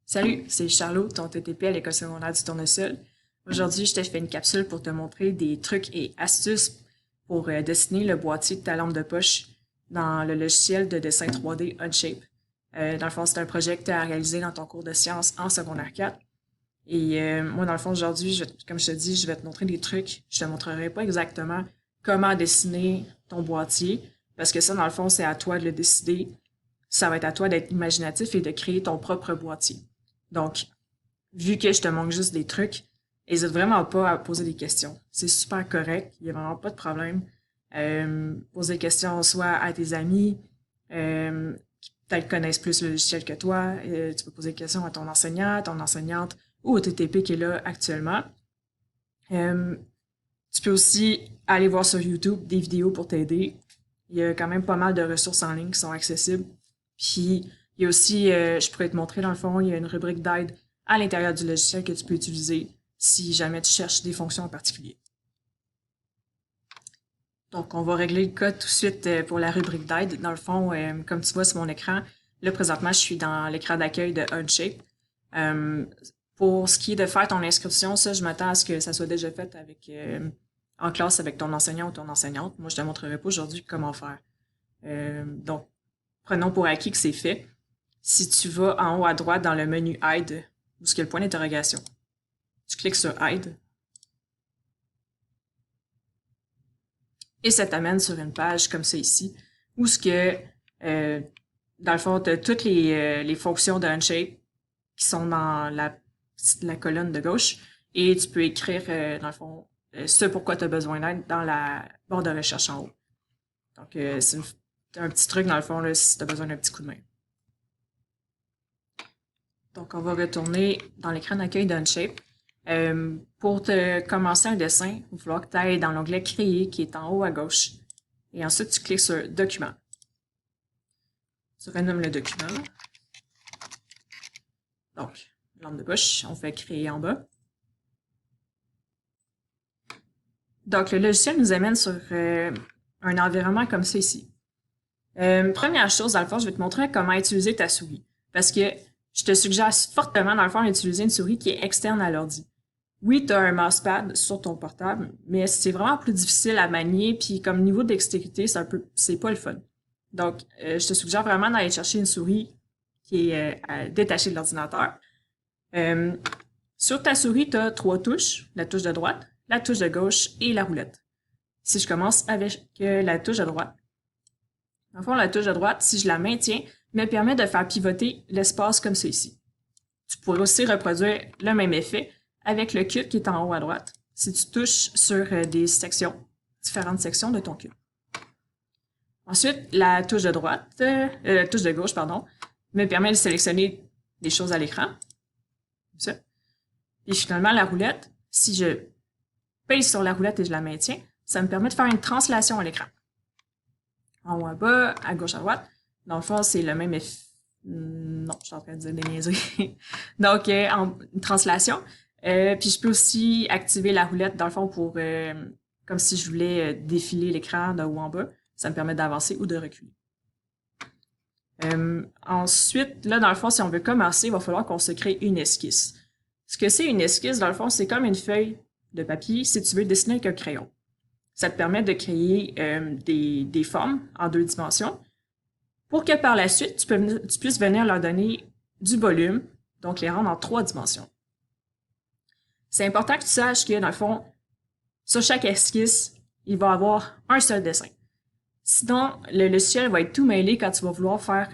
Salut, c'est Charlot, ton TTP à l'École secondaire du Tournesol. Aujourd'hui, je t'ai fait une capsule pour te montrer des trucs et astuces pour dessiner le boîtier de ta lampe de poche dans le logiciel de dessin 3D Onshape. Dans le fond, c'est un projet que tu as réalisé dans ton cours de sciences en secondaire 4. Et moi, dans le fond, aujourd'hui, comme je te dis, je vais te montrer des trucs. Je te montrerai pas exactement comment dessiner ton boîtier, parce que ça, dans le fond, c'est à toi de le décider. Ça va être à toi d'être imaginatif et de créer ton propre boîtier. Donc, vu que je te manque juste des trucs, n'hésite vraiment pas à poser des questions. C'est super correct, il n'y a vraiment pas de problème. Poser des questions soit à tes amis, qui peut-être connaissent plus le logiciel que toi. Tu peux poser des questions à ton enseignant, ton enseignante ou au TTP qui est là actuellement. Tu peux aussi aller voir sur YouTube des vidéos pour t'aider. Il y a quand même pas mal de ressources en ligne qui sont accessibles. Puis, il y a aussi, je pourrais te montrer dans le fond, il y a une rubrique d'aide à l'intérieur du logiciel que tu peux utiliser si jamais tu cherches des fonctions en particulier. Donc, on va régler le code tout de suite pour la rubrique d'aide. Dans le fond, comme tu vois sur mon écran, là, présentement, je suis dans l'écran d'accueil de Onshape. Pour ce qui est de faire ton inscription, ça, je m'attends à ce que ça soit déjà fait avec en classe avec ton enseignant ou ton enseignante. Moi, je ne te montrerai pas aujourd'hui comment faire. Donc, prenons pour acquis que c'est fait. Si tu vas en haut à droite dans le menu Aide, où est-ce qu'il y a le point d'interrogation, tu cliques sur Aide et ça t'amène sur une page comme ça ici, où ce que, dans le fond, tu as toutes les fonctions de Onshape qui sont dans la colonne de gauche et tu peux écrire, dans le fond, ce pourquoi tu as besoin d'aide dans la barre de recherche en haut. Donc, c'est un petit truc, dans le fond, là, si tu as besoin d'un petit coup de main. Donc, on va retourner dans l'écran d'accueil d'Onshape. Pour te commencer un dessin, il va falloir que tu ailles dans l'onglet Créer qui est en haut à gauche. Et ensuite, tu cliques sur Document. Tu renommes le document. Donc, lampe de poche, on fait Créer en bas. Donc, le logiciel nous amène sur un environnement comme ça ici. Première chose, dans le fond, je vais te montrer comment utiliser ta souris. Parce que je te suggère fortement, dans le fond, d'utiliser une souris qui est externe à l'ordi. Oui, tu as un mousepad sur ton portable, mais c'est vraiment plus difficile à manier, puis comme niveau de dextérité, c'est pas le fun. Donc, je te suggère vraiment d'aller chercher une souris qui est détachée de l'ordinateur. Sur ta souris, tu as 3 touches, la touche de droite, la touche de gauche et la roulette. Si je commence avec la touche de droite, dans le fond, la touche de droite, si je la maintiens, me permet de faire pivoter l'espace comme ça ici. Tu pourrais aussi reproduire le même effet avec le cube qui est en haut à droite, si tu touches sur des sections, différentes sections de ton cube. Ensuite, la touche de gauche, pardon, me permet de sélectionner des choses à l'écran. Comme ça. Et finalement, la roulette, si je pèse sur la roulette et je la maintiens, ça me permet de faire une translation à l'écran. En haut à bas, à gauche à droite. Dans le fond, c'est le même effet. Non, je suis en train de dire des niaiseries. Donc, une translation. Puis je peux aussi activer la roulette, dans le fond, pour comme si je voulais défiler l'écran de haut en bas. Ça me permet d'avancer ou de reculer. Ensuite, là, dans le fond, si on veut commencer, il va falloir qu'on se crée une esquisse. Ce que c'est une esquisse, dans le fond, c'est comme une feuille de papier si tu veux dessiner avec un crayon. Ça te permet de créer des formes en 2 dimensions pour que par la suite, tu puisses venir leur donner du volume, donc les rendre en 3 dimensions. C'est important que tu saches que, dans le fond, sur chaque esquisse, il va y avoir un seul dessin. Sinon, le logiciel va être tout mêlé quand tu vas vouloir faire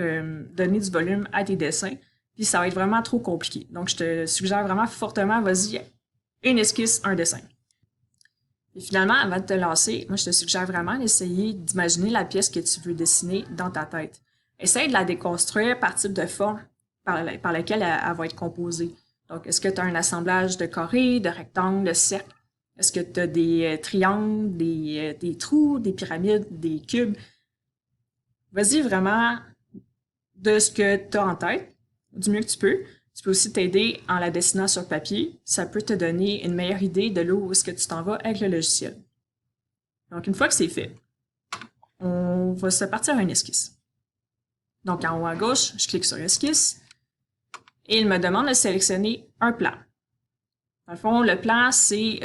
donner du volume à tes dessins, puis ça va être vraiment trop compliqué. Donc, je te suggère vraiment fortement, vas-y, une esquisse, un dessin. Et finalement, avant de te lancer, moi, je te suggère vraiment d'essayer d'imaginer la pièce que tu veux dessiner dans ta tête. Essaye de la déconstruire par type de forme par laquelle elle va être composée. Donc, est-ce que tu as un assemblage de carrés, de rectangles, de cercles? Est-ce que tu as des triangles, des trous, des pyramides, des cubes? Vas-y vraiment de ce que tu as en tête, du mieux que tu peux. Tu peux aussi t'aider en la dessinant sur papier. Ça peut te donner une meilleure idée de là où est-ce que tu t'en vas avec le logiciel. Donc, une fois que c'est fait, on va se partir à une esquisse. Donc, en haut à gauche, je clique sur Esquisse. et il me demande de sélectionner un plan. Dans le fond, le plan, c'est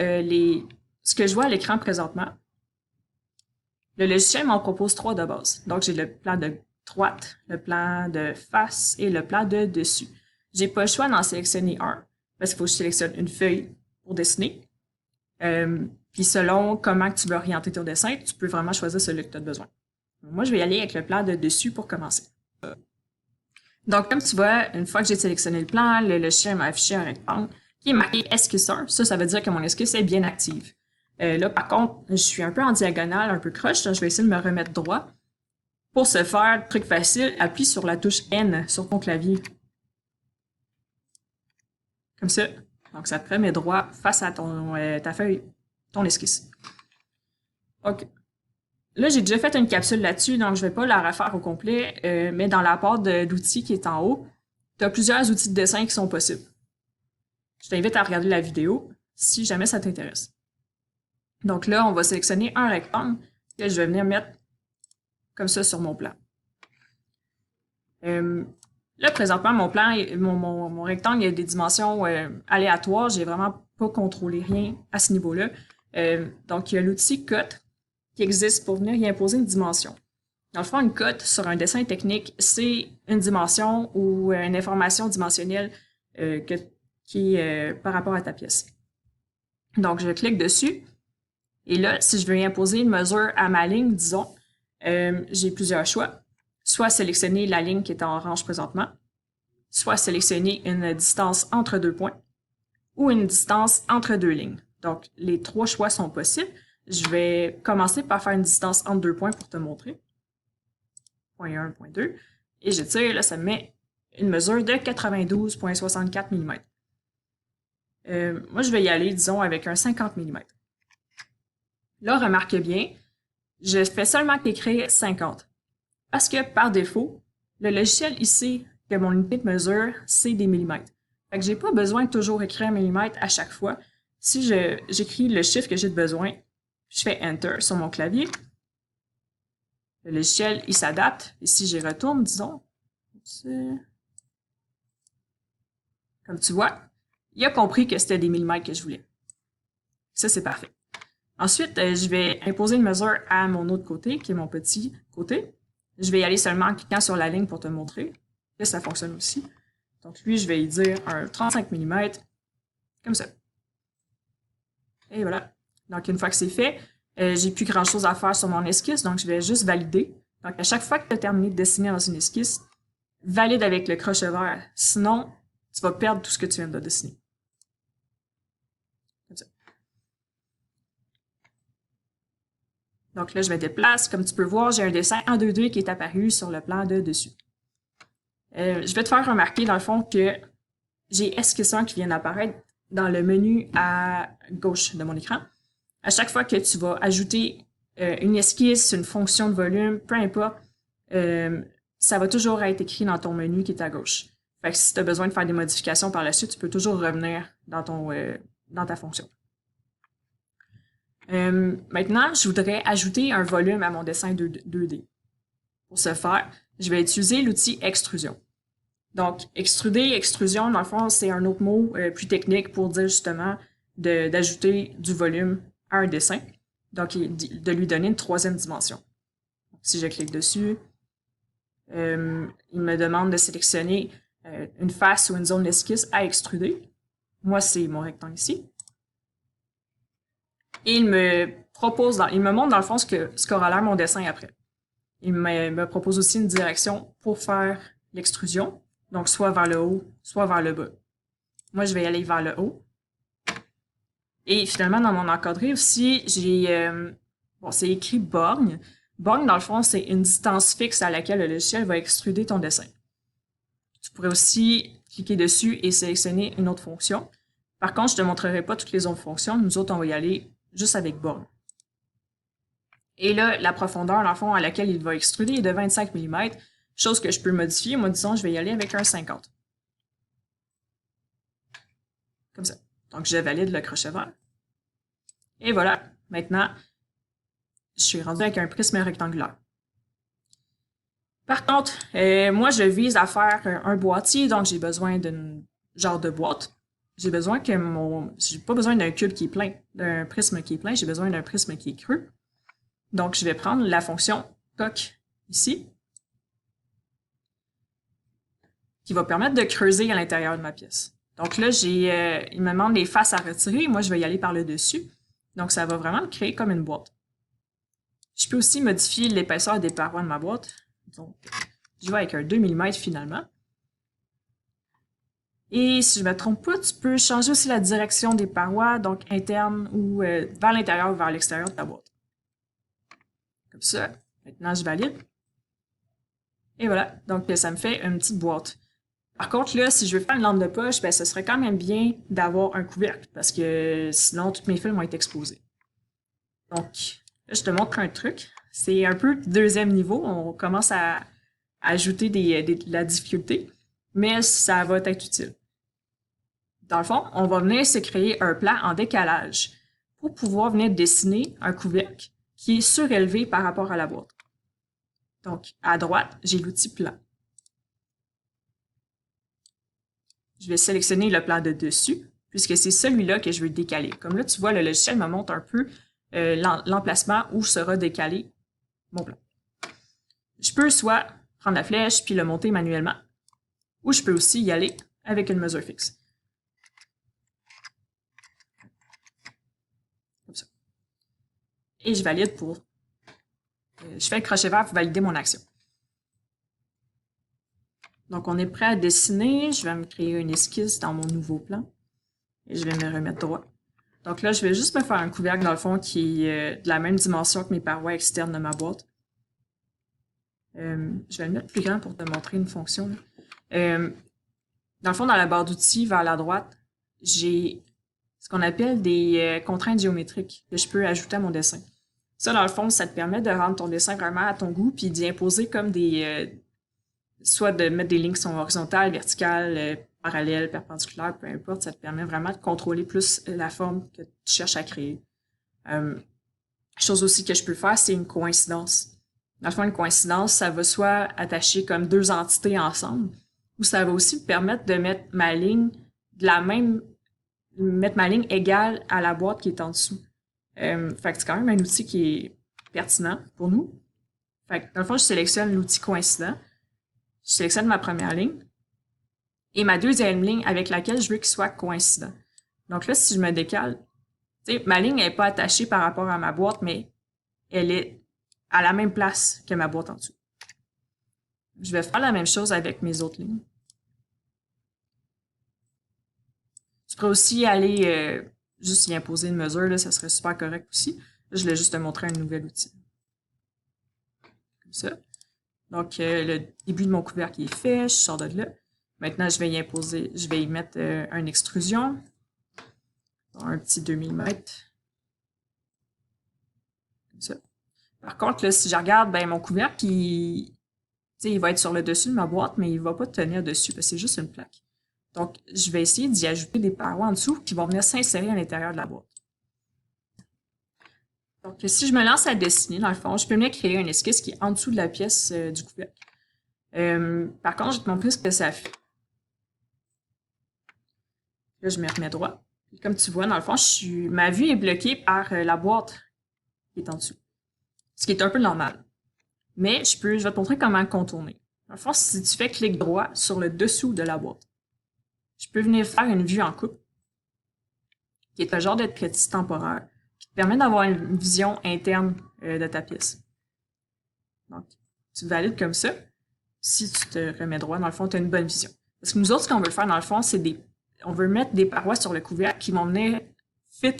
ce que je vois à l'écran présentement. Le logiciel m'en propose 3 de base. Donc, j'ai le plan de droite, le plan de face et le plan de dessus. J'ai pas le choix d'en sélectionner un parce qu'il faut que je sélectionne une feuille pour dessiner. Puis selon comment tu veux orienter ton dessin, tu peux vraiment choisir celui que tu as besoin. Moi, je vais y aller avec le plan de dessus pour commencer. Donc, comme tu vois, une fois que j'ai sélectionné le plan, le logiciel m'a affiché un rectangle qui est marqué esquisseur. Ça veut dire que mon esquisse est bien active. Là, par contre, je suis un peu en diagonale, un peu croche, donc je vais essayer de me remettre droit. Pour ce faire, truc facile, appuie sur la touche N sur ton clavier. Comme ça. Donc, ça te remet droit face à ta feuille, ton esquisse. OK. Là, j'ai déjà fait une capsule là-dessus, donc je ne vais pas la refaire au complet, mais dans la barre d'outils qui est en haut, tu as plusieurs outils de dessin qui sont possibles. Je t'invite à regarder la vidéo si jamais ça t'intéresse. Donc là, on va sélectionner un rectangle que je vais venir mettre comme ça sur mon plan. Là, présentement, mon plan, mon rectangle, il a des dimensions aléatoires. J'ai vraiment pas contrôlé rien à ce niveau-là. Donc, il y a l'outil Cut qui existe pour venir y imposer une dimension. Dans le fond, une cote sur un dessin technique, c'est une dimension ou une information dimensionnelle qui est par rapport à ta pièce. Donc, je clique dessus. Et là, si je veux y imposer une mesure à ma ligne, disons, j'ai plusieurs choix. Soit sélectionner la ligne qui est en orange présentement, soit sélectionner une distance entre 2 points, ou une distance entre 2 lignes. Donc, les 3 choix sont possibles. Je vais commencer par faire une distance entre 2 points pour te montrer. Point 1, point 2. Et je tire, là, ça me met une mesure de 92,64 mm. Moi, je vais y aller, disons, avec un 50 mm. Là, remarque bien, je fais seulement écrire 50. Parce que, par défaut, le logiciel, il sait que mon unité de mesure, c'est des millimètres. Fait que j'ai pas besoin de toujours écrire un millimètre à chaque fois. Si j'écris le chiffre que j'ai de besoin, je fais Enter sur mon clavier. Le logiciel, il s'adapte. Et si j'y retourne, disons, comme tu vois, il a compris que c'était des millimètres que je voulais. Ça, c'est parfait. Ensuite, je vais imposer une mesure à mon autre côté, qui est mon petit côté. Je vais y aller seulement en cliquant sur la ligne pour te montrer. Là, ça fonctionne aussi. Donc, lui, je vais y dire un 35 mm, comme ça. Et voilà. Donc, une fois que c'est fait, j'ai plus grand-chose à faire sur mon esquisse, donc je vais juste valider. Donc, à chaque fois que tu as terminé de dessiner dans une esquisse, valide avec le crochet vert. Sinon, tu vas perdre tout ce que tu viens de dessiner. Comme ça. Donc là, je me déplace. Comme tu peux voir, j'ai un dessin en 2D qui est apparu sur le plan de dessus. Je vais te faire remarquer, dans le fond, que j'ai esquisseur qui vient d'apparaître dans le menu à gauche de mon écran. À chaque fois que tu vas ajouter une esquisse, une fonction de volume, peu importe, ça va toujours être écrit dans ton menu qui est à gauche. Fait que si tu as besoin de faire des modifications par la suite, tu peux toujours revenir dans ta fonction. Maintenant, je voudrais ajouter un volume à mon dessin 2D. Pour ce faire, je vais utiliser l'outil extrusion. Donc, extruder, extrusion, dans le fond, c'est un autre mot plus technique pour dire justement d'ajouter du volume à un dessin. Donc, de lui donner une 3e dimension. Donc, si je clique dessus, il me demande de sélectionner une face ou une zone d'esquisse à extruder. Moi, c'est mon rectangle ici. Et il me montre dans le fond ce qu'aura l'air mon dessin après. Il me propose aussi une direction pour faire l'extrusion. Donc, soit vers le haut, soit vers le bas. Moi, je vais aller vers le haut. Et finalement, dans mon encadré aussi, j'ai... c'est écrit borgne. Borgne, dans le fond, c'est une distance fixe à laquelle le logiciel va extruder ton dessin. Tu pourrais aussi cliquer dessus et sélectionner une autre fonction. Par contre, je ne te montrerai pas toutes les autres fonctions. Nous autres, on va y aller juste avec borgne. Et là, la profondeur, dans le fond, à laquelle il va extruder est de 25 mm. Chose que je peux modifier. Moi, disons, je vais y aller avec un 50. Comme ça. Donc, je valide le crochet vert. Et voilà. Maintenant, je suis rendu avec un prisme rectangulaire. Par contre, moi, je vise à faire un boîtier, donc j'ai besoin d'une genre de boîte. J'ai pas besoin d'un cube qui est plein, d'un prisme qui est plein, j'ai besoin d'un prisme qui est creux. Donc, je vais prendre la fonction coq ici, qui va permettre de creuser à l'intérieur de ma pièce. Donc là, il me demande les faces à retirer. Moi, je vais y aller par le dessus. Donc, ça va vraiment me créer comme une boîte. Je peux aussi modifier l'épaisseur des parois de ma boîte. Donc, je vais avec un 2 mm finalement. Et si je ne me trompe pas, tu peux changer aussi la direction des parois, donc interne ou vers l'intérieur ou vers l'extérieur de ta boîte. Comme ça. Maintenant, je valide. Et voilà. Donc, ça me fait une petite boîte. Par contre, là, si je veux faire une lampe de poche, ben, ce serait quand même bien d'avoir un couvercle parce que sinon, tous mes fils vont être exposés. Donc, là, je te montre un truc. C'est un peu deuxième niveau. On commence à ajouter de la difficulté, mais ça va être utile. Dans le fond, on va venir se créer un plan en décalage pour pouvoir venir dessiner un couvercle qui est surélevé par rapport à la boîte. Donc, à droite, j'ai l'outil plan. Je vais sélectionner le plan de dessus, puisque c'est celui-là que je veux décaler. Comme là, tu vois, le logiciel me montre un peu l'emplacement où sera décalé mon plan. Je peux soit prendre la flèche puis le monter manuellement, ou je peux aussi y aller avec une mesure fixe. Comme ça. Et je valide pour... je fais le crochet vert pour valider mon action. Donc, on est prêt à dessiner. Je vais me créer une esquisse dans mon nouveau plan. Et je vais me remettre droit. Donc là, je vais juste me faire un couvercle, dans le fond, qui est de la même dimension que mes parois externes de ma boîte. Je vais le mettre plus grand pour te montrer une fonction. Dans le fond, dans la barre d'outils, vers la droite, j'ai ce qu'on appelle des contraintes géométriques que je peux ajouter à mon dessin. Ça, dans le fond, ça te permet de rendre ton dessin vraiment à ton goût, puis d'y imposer comme soit de mettre des lignes qui sont horizontales, verticales, parallèles, perpendiculaires, peu importe, ça te permet vraiment de contrôler plus la forme que tu cherches à créer. Chose aussi que je peux faire, c'est une coïncidence. Dans le fond, une coïncidence, ça va soit attacher comme deux entités ensemble, ou ça va aussi me permettre de mettre ma ligne mettre ma ligne égale à la boîte qui est en dessous. Fait que c'est quand même un outil qui est pertinent pour nous. Fait que dans le fond, je sélectionne l'outil coïncident. Je sélectionne ma première ligne et ma deuxième ligne avec laquelle je veux qu'il soit coïncident. Donc là, si je me décale, ma ligne n'est pas attachée par rapport à ma boîte, mais elle est à la même place que ma boîte en dessous. Je vais faire la même chose avec mes autres lignes. Tu pourrais aussi aller juste y imposer une mesure, là, ça serait super correct aussi. Là, je vais juste te montrer un nouvel outil. Comme ça. Donc, le début de mon couvercle est fait, je sors de là. Maintenant, je vais y mettre une extrusion. Un petit 2 mm. Comme ça. Par contre, là, si je regarde, ben, mon couvercle, il va être sur le dessus de ma boîte, mais il ne va pas tenir dessus, parce que c'est juste une plaque. Donc, je vais essayer d'y ajouter des parois en dessous qui vont venir s'insérer à l'intérieur de la boîte. Donc, si je me lance à dessiner, dans le fond, je peux venir créer une esquisse qui est en dessous de la pièce du couvercle. Par contre, je vais te montrer ce que ça fait. Là, je me remets droit. Et comme tu vois, dans le fond, ma vue est bloquée par la boîte qui est en dessous. Ce qui est un peu normal. Mais je vais te montrer comment contourner. Dans le fond, si tu fais clic droit sur le dessous de la boîte, je peux venir faire une vue en coupe, qui est un genre de petit temporaire, qui te permet d'avoir une vision interne de ta pièce. Donc, tu valides comme ça. Si tu te remets droit, dans le fond, tu as une bonne vision. Parce que nous autres, ce qu'on veut faire, dans le fond, c'est on veut mettre des parois sur le couvercle qui vont venir fit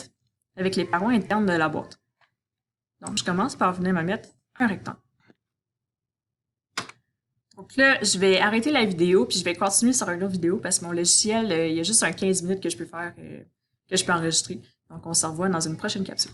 avec les parois internes de la boîte. Donc, je commence par venir me mettre un rectangle. Donc là, je vais arrêter la vidéo, puis je vais continuer sur une autre vidéo parce que mon logiciel, il y a juste un 15 minutes que je peux faire, que je peux enregistrer. Donc, on se revoit dans une prochaine capsule.